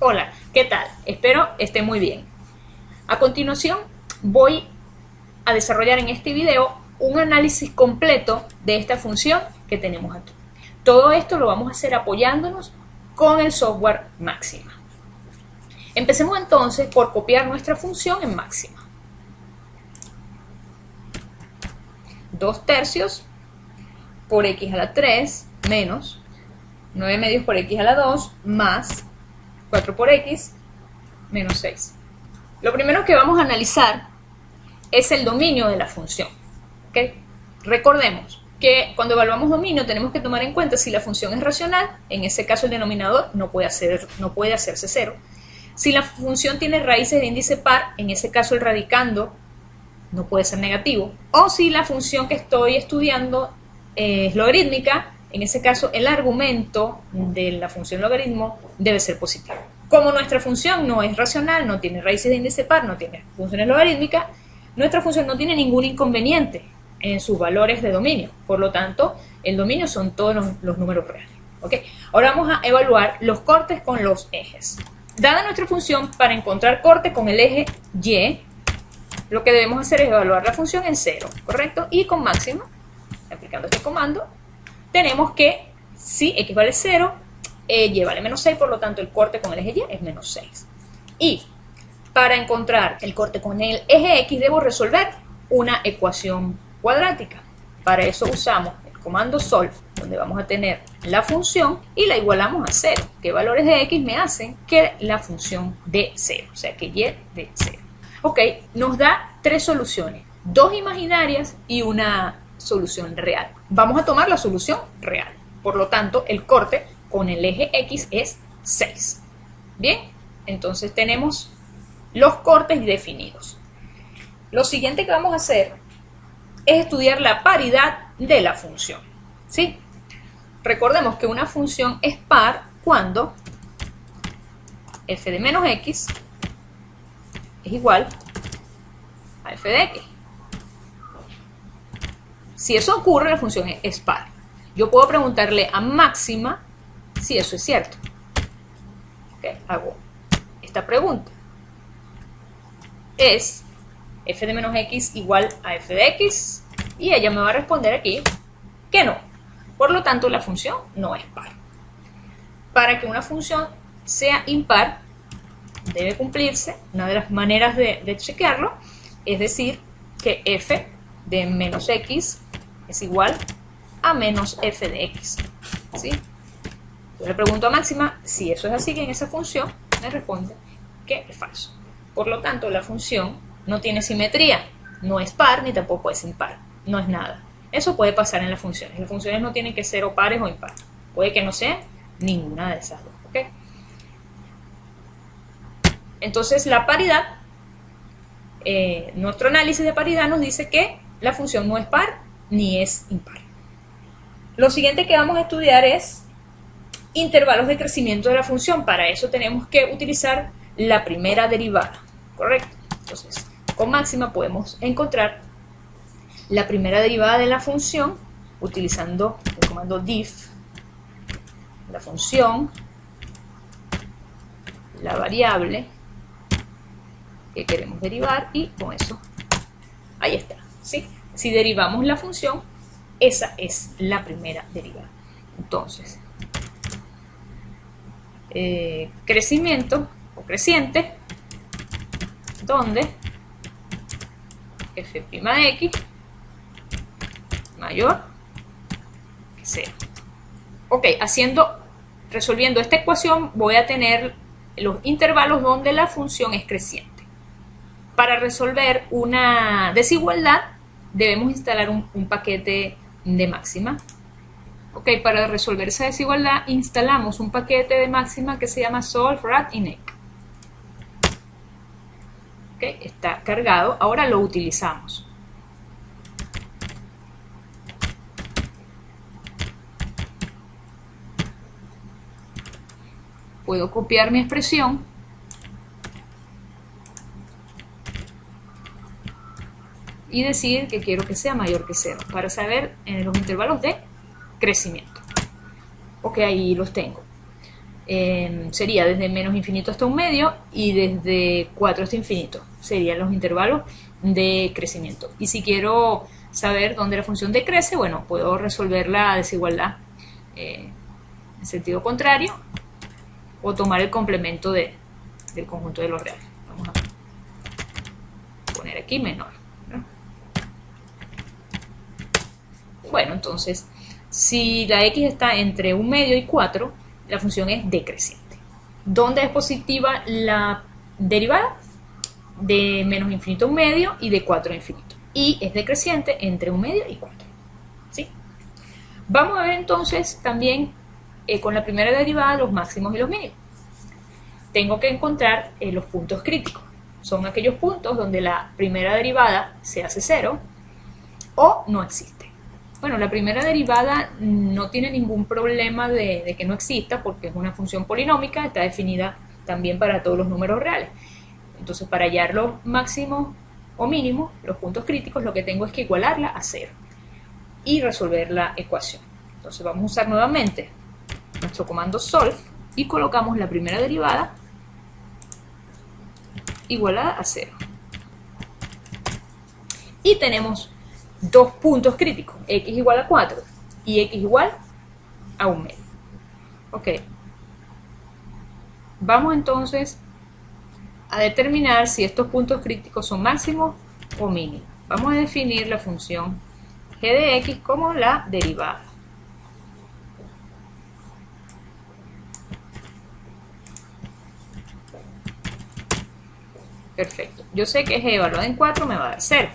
Hola, ¿qué tal? Espero estén muy bien. A continuación voy a desarrollar en este video un análisis completo de esta función que tenemos aquí. Todo esto lo vamos a hacer apoyándonos con el software Máxima. Empecemos entonces por copiar nuestra función en Máxima. 2/3 por x a la 3 menos 9/2 por x a la 2 más 4 por x menos 6. Lo primero que vamos a analizar es el dominio de la función. ¿Okay? Recordemos que cuando evaluamos dominio tenemos que tomar en cuenta si la función es racional, en ese caso el denominador no puede hacerse 0. Si la función tiene raíces de índice par, en ese caso el radicando no puede ser negativo. O si la función que estoy estudiando es logarítmica, en ese caso el argumento de la función logaritmo debe ser positivo. Como nuestra función no es racional, no tiene raíces de índice par, no tiene funciones logarítmicas, nuestra función no tiene ningún inconveniente en sus valores de dominio. Por lo tanto, el dominio son todos los números reales. ¿Okay? Ahora vamos a evaluar los cortes con los ejes. Dada nuestra función, para encontrar corte con el eje Y, lo que debemos hacer es evaluar la función en 0, ¿correcto? Y con máxima, aplicando este comando, tenemos que si x vale 0, y vale menos 6, por lo tanto el corte con el eje y es menos 6. Y para encontrar el corte con el eje x debo resolver una ecuación cuadrática. Para eso usamos el comando solve, donde vamos a tener la función y la igualamos a 0. ¿Qué valores de x me hacen que la función dé 0? O sea que y dé 0. Ok, nos da 3 soluciones, 2 imaginarias y una solución real. Vamos a tomar la solución real. Por lo tanto, el corte con el eje x es 6. Bien, entonces tenemos los cortes definidos. Lo siguiente que vamos a hacer es estudiar la paridad de la función. ¿Sí? Recordemos que una función es par cuando f de menos x es igual a f de x. Si eso ocurre, la función es par. Yo puedo preguntarle a máxima si eso es cierto. Okay, hago esta pregunta. ¿Es f de menos x igual a f de x? Y ella me va a responder aquí que no. Por lo tanto, la función no es par. Para que una función sea impar, debe cumplirse una de las maneras de chequearlo, es decir, que f de menos x es igual a menos f de x. ¿Sí? Yo le pregunto a máxima si eso es así, que en esa función me responde que es falso. Por lo tanto, la función no tiene simetría, no es par ni tampoco es impar, no es nada. Eso puede pasar en las funciones. Las funciones no tienen que ser o pares o impares. Puede que no sean ninguna de esas dos. ¿Okay? Entonces, la paridad, nuestro análisis de paridad nos dice que la función no es par ni es impar. Lo siguiente que vamos a estudiar es intervalos de crecimiento de la función. Para eso tenemos que utilizar la primera derivada, ¿correcto? Entonces, con máxima podemos encontrar la primera derivada de la función utilizando el comando diff, la función, la variable que queremos derivar y con eso, ahí está, ¿sí? Si derivamos la función, esa es la primera derivada. Entonces, crecimiento o creciente, donde f' de x mayor que 0. Ok, resolviendo esta ecuación voy a tener los intervalos donde la función es creciente. Para resolver una desigualdad debemos instalar un paquete de máxima. Ok, para resolver esa desigualdad instalamos un paquete de máxima que se llama solve_rat_inec. Ok, está cargado, ahora lo utilizamos. Puedo copiar mi expresión y decir que quiero que sea mayor que 0 para saber en los intervalos de crecimiento. Ok, ahí los tengo. sería desde menos infinito hasta un medio y desde 4 hasta infinito. Serían los intervalos de crecimiento. Y si quiero saber dónde la función decrece, bueno, puedo resolver la desigualdad en sentido contrario o tomar el complemento del conjunto de los reales. Vamos a poner aquí menor, ¿no? Bueno, entonces, si la x está entre un medio y 4, la función es decreciente. ¿Dónde es positiva la derivada? De menos infinito a un medio y de 4 a infinito. Y es decreciente entre un medio y 4. ¿Sí? Vamos a ver entonces también con la primera derivada los máximos y los mínimos. Tengo que encontrar los puntos críticos. Son aquellos puntos donde la primera derivada se hace 0 o no existe. Bueno, la primera derivada no tiene ningún problema de que no exista porque es una función polinómica, está definida también para todos los números reales. Entonces, para hallar los máximos o mínimos, los puntos críticos, lo que tengo es que igualarla a 0 y resolver la ecuación. Entonces, vamos a usar nuevamente nuestro comando solve y colocamos la primera derivada igualada a 0. Y tenemos dos puntos críticos, x igual a 4 y x igual a un medio. Ok. Vamos entonces a determinar si estos puntos críticos son máximos o mínimos. Vamos a definir la función g de x como la derivada. Perfecto. Yo sé que g evaluada en 4 me va a dar 0.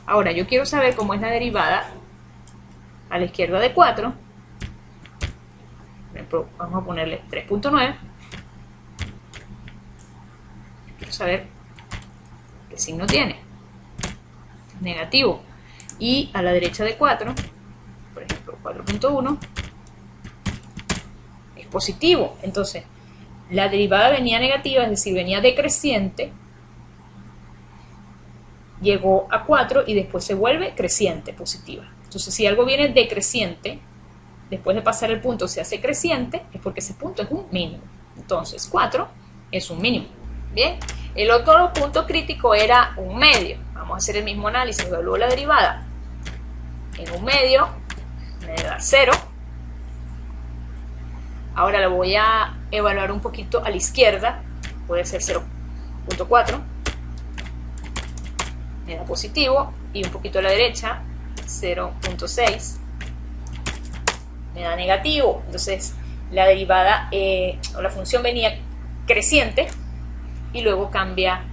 Ahora, yo quiero saber cómo es la derivada a la izquierda de 4. Por ejemplo, vamos a ponerle 3.9. Quiero saber qué signo tiene. Negativo. Y a la derecha de 4, por ejemplo, 4.1, es positivo. Entonces, la derivada venía negativa, es decir, venía decreciente, llegó a 4 y después se vuelve creciente, positiva. Entonces, si algo viene decreciente, después de pasar el punto se hace creciente, es porque ese punto es un mínimo. Entonces, 4 es un mínimo. Bien, el otro punto crítico era un medio. Vamos a hacer el mismo análisis, evalúo la derivada en un medio, me da 0. Ahora la voy a evaluar un poquito a la izquierda, puede ser 0.4, me da positivo, y un poquito a la derecha, 0.6, me da negativo. Entonces la derivada o la función venía creciente y luego cambia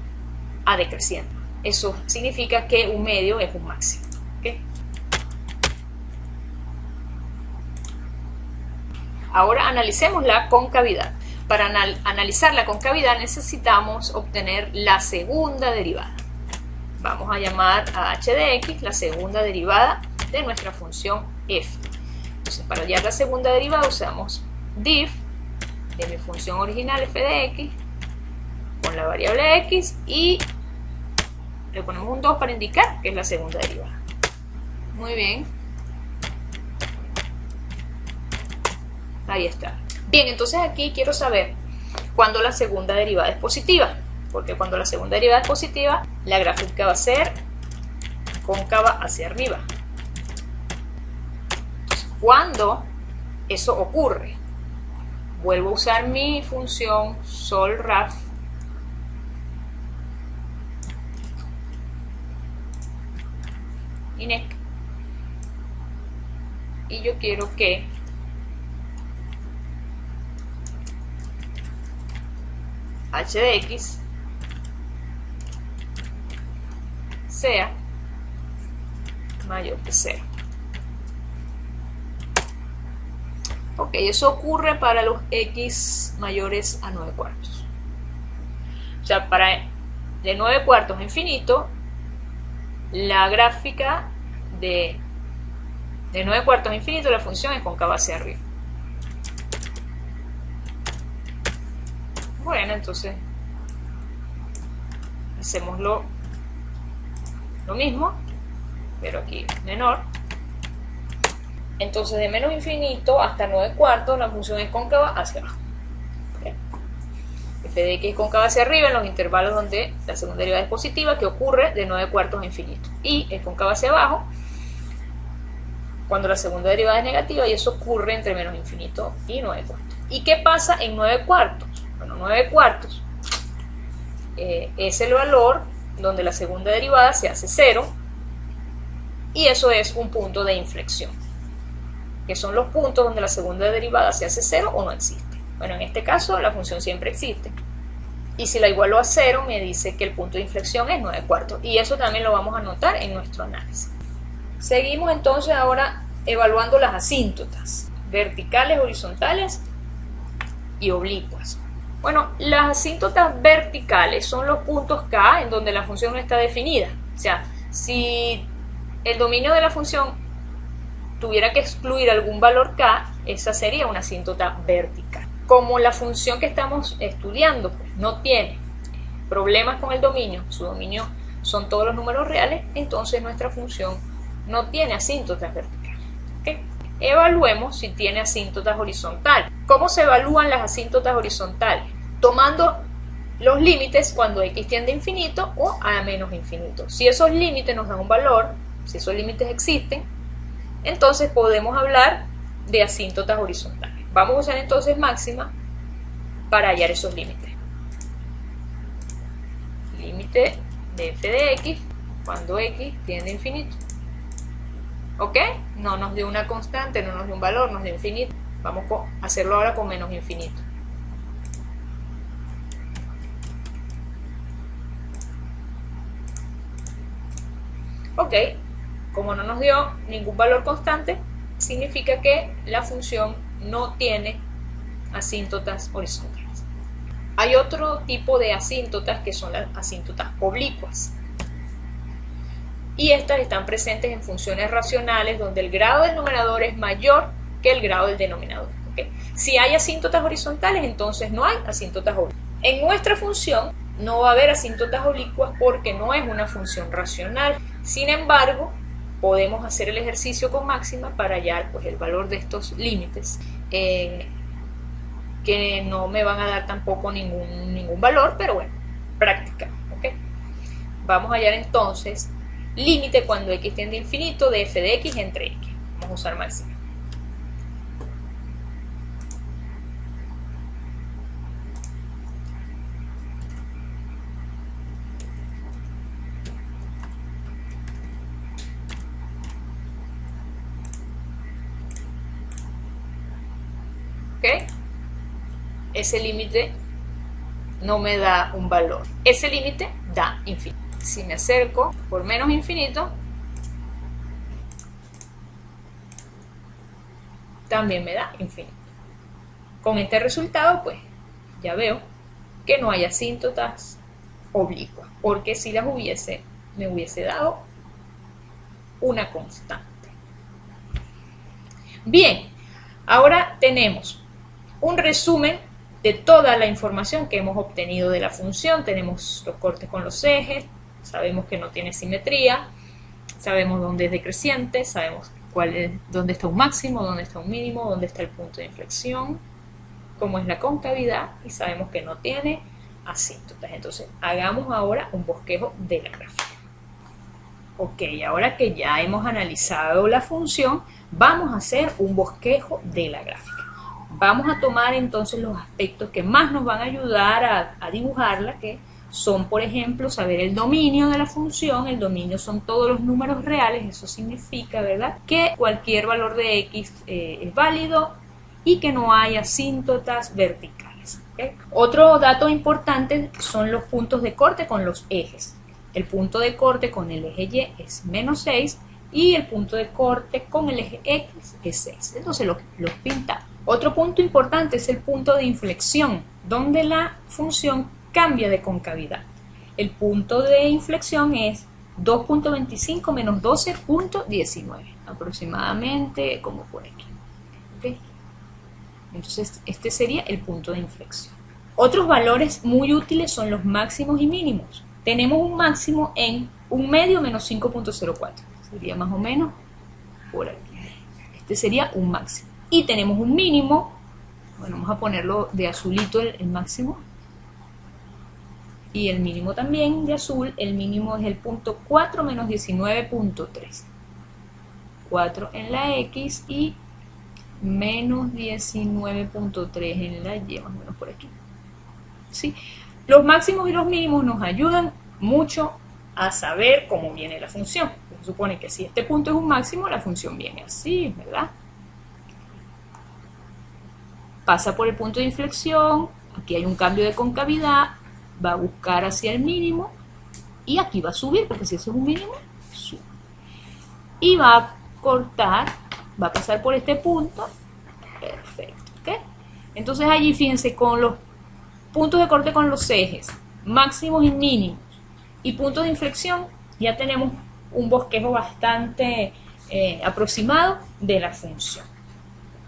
a decreciente. Eso significa que un medio es un máximo. ¿Okay? Ahora analicemos la concavidad. Para analizar la concavidad necesitamos obtener la segunda derivada. Vamos a llamar a h de x la segunda derivada de nuestra función f. Entonces, para hallar la segunda derivada usamos diff de mi función original f de x con la variable x y le ponemos un 2 para indicar que es la segunda derivada. Muy bien. Ahí está. Bien, entonces aquí quiero saber cuándo la segunda derivada es positiva, porque cuando la segunda derivada es positiva, la gráfica va a ser cóncava hacia arriba. Entonces, cuando eso ocurre, vuelvo a usar mi función solraf inec y yo quiero que h de x sea mayor que 0. Ok, eso ocurre para los x mayores a 9 cuartos. O sea, para de 9 cuartos a infinito, la gráfica de 9 cuartos a infinito, la función es cóncava hacia arriba. Bueno, entonces hacemos lo mismo, pero aquí menor. Entonces de menos infinito hasta 9 cuartos la función es cóncava hacia abajo. ¿Okay? F de x es cóncava hacia arriba en los intervalos donde la segunda derivada es positiva, que ocurre de 9 cuartos a infinito. Y es cóncava hacia abajo cuando la segunda derivada es negativa, y eso ocurre entre menos infinito y 9 cuartos. ¿Y qué pasa en 9 cuartos? Bueno, 9 cuartos es el valor donde la segunda derivada se hace 0, y eso es un punto de inflexión, que son los puntos donde la segunda derivada se hace 0 o no existe. Bueno, en este caso la función siempre existe, y si la igualo a 0 me dice que el punto de inflexión es 9 cuartos, y eso también lo vamos a anotar en nuestro análisis. Seguimos entonces ahora evaluando las asíntotas verticales, horizontales y oblicuas. Bueno, las asíntotas verticales son los puntos K en donde la función no está definida. O sea, si el dominio de la función tuviera que excluir algún valor K, esa sería una asíntota vertical. Como la función que estamos estudiando pues, no tiene problemas con el dominio, su dominio son todos los números reales, entonces nuestra función no tiene asíntotas verticales. ¿Okay? Evaluemos si tiene asíntotas horizontales. ¿Cómo se evalúan las asíntotas horizontales? Tomando los límites cuando x tiende a infinito o a menos infinito. Si esos límites nos dan un valor, si esos límites existen, entonces podemos hablar de asíntotas horizontales. Vamos a usar entonces máxima para hallar esos límites. Límite de f de x cuando x tiende a infinito. ¿Ok? No nos dio una constante, no nos dio un valor, nos dio infinito. Vamos a hacerlo ahora con menos infinito. Ok, como no nos dio ningún valor constante, significa que la función no tiene asíntotas horizontales. Hay otro tipo de asíntotas que son las asíntotas oblicuas. Y estas están presentes en funciones racionales donde el grado del numerador es mayor que el grado del denominador. ¿Okay? Si hay asíntotas horizontales, entonces no hay asíntotas oblicuas. En nuestra función no va a haber asíntotas oblicuas porque no es una función racional. Sin embargo, podemos hacer el ejercicio con máxima para hallar pues, el valor de estos límites, que no me van a dar tampoco ningún valor, pero bueno, práctica. ¿Okay? Vamos a hallar entonces límite cuando x tiende a infinito de f de x entre x. Vamos a usar máxima. ¿Ok? Ese límite no me da un valor. Ese límite da infinito. Si me acerco por menos infinito, también me da infinito. Con este resultado, pues, ya veo que no hay asíntotas oblicuas, porque si las hubiese, me hubiese dado una constante. Bien, ahora tenemos un resumen de toda la información que hemos obtenido de la función. Tenemos los cortes con los ejes, sabemos que no tiene simetría, sabemos dónde es decreciente, sabemos dónde está un máximo, dónde está un mínimo, dónde está el punto de inflexión, cómo es la concavidad, y sabemos que no tiene asíntotas. Entonces, hagamos ahora un bosquejo de la gráfica. Ok, ahora que ya hemos analizado la función, vamos a hacer un bosquejo de la gráfica. Vamos a tomar entonces los aspectos que más nos van a ayudar a dibujarla, que son, por ejemplo, saber el dominio de la función. El dominio son todos los números reales, eso significa, ¿verdad?, que cualquier valor de x es válido y que no hay asíntotas verticales. ¿Okay? Otro dato importante son los puntos de corte con los ejes. El punto de corte con el eje y es menos 6 y el punto de corte con el eje x es 6. Entonces los pintamos. Otro punto importante es el punto de inflexión, donde la función cambia de concavidad. El punto de inflexión es 2.25 menos 12.19, aproximadamente como por aquí. ¿Okay? Entonces este sería el punto de inflexión. Otros valores muy útiles son los máximos y mínimos. Tenemos un máximo en 1 medio menos 5.04, sería más o menos por aquí. Este este sería un máximo. Y tenemos un mínimo, bueno, vamos a ponerlo de azulito el máximo. Y el mínimo también de azul, el mínimo es el punto 4 menos 19.3. 4 en la X y menos 19.3 en la Y, más o menos por aquí. ¿Sí? Los máximos y los mínimos nos ayudan mucho a saber cómo viene la función. Se supone que si este punto es un máximo, la función viene así, ¿verdad? Pasa por el punto de inflexión, aquí hay un cambio de concavidad, va a buscar hacia el mínimo y aquí va a subir, porque si eso es un mínimo, sube. Y va a cortar, va a pasar por este punto, perfecto, ¿ok? Entonces allí, fíjense, con los puntos de corte con los ejes, máximos y mínimos, y puntos de inflexión, ya tenemos un bosquejo bastante aproximado de la función.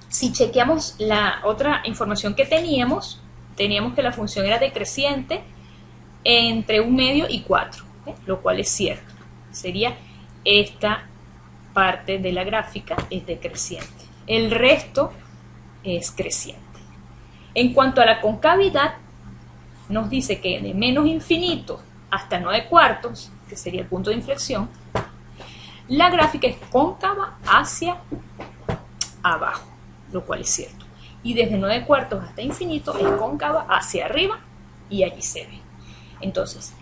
Si chequeamos la otra información que teníamos que la función era decreciente entre 1 medio y 4, lo cual es cierto. Sería esta parte de la gráfica es decreciente. El resto es creciente. En cuanto a la concavidad, nos dice que de menos infinito hasta 9/4, que sería el punto de inflexión, la gráfica es cóncava hacia abajo, lo cual es cierto. Y desde 9/4 hasta infinito es cóncava hacia arriba y allí se ve. Entonces,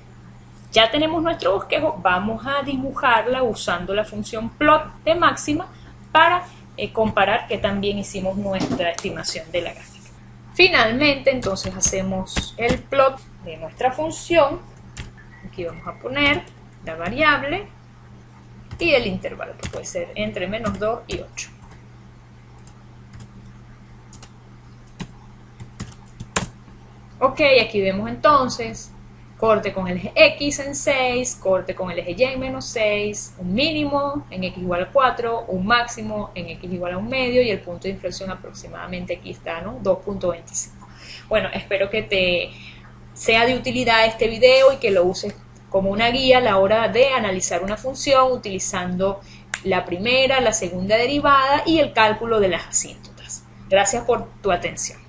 ya tenemos nuestro bosquejo, vamos a dibujarla usando la función plot de máxima para comparar que también hicimos nuestra estimación de la gráfica. Finalmente, entonces hacemos el plot de nuestra función. Aquí vamos a poner la variable y el intervalo, que puede ser entre -2 y 8. Ok, aquí vemos entonces corte con el eje X en 6, corte con el eje Y en -6, un mínimo en X igual a 4, un máximo en X igual a 1 medio y el punto de inflexión aproximadamente aquí está, ¿no? 2.25. Bueno, espero que te sea de utilidad este video y que lo uses como una guía a la hora de analizar una función utilizando la primera, la segunda derivada y el cálculo de las asíntotas. Gracias por tu atención.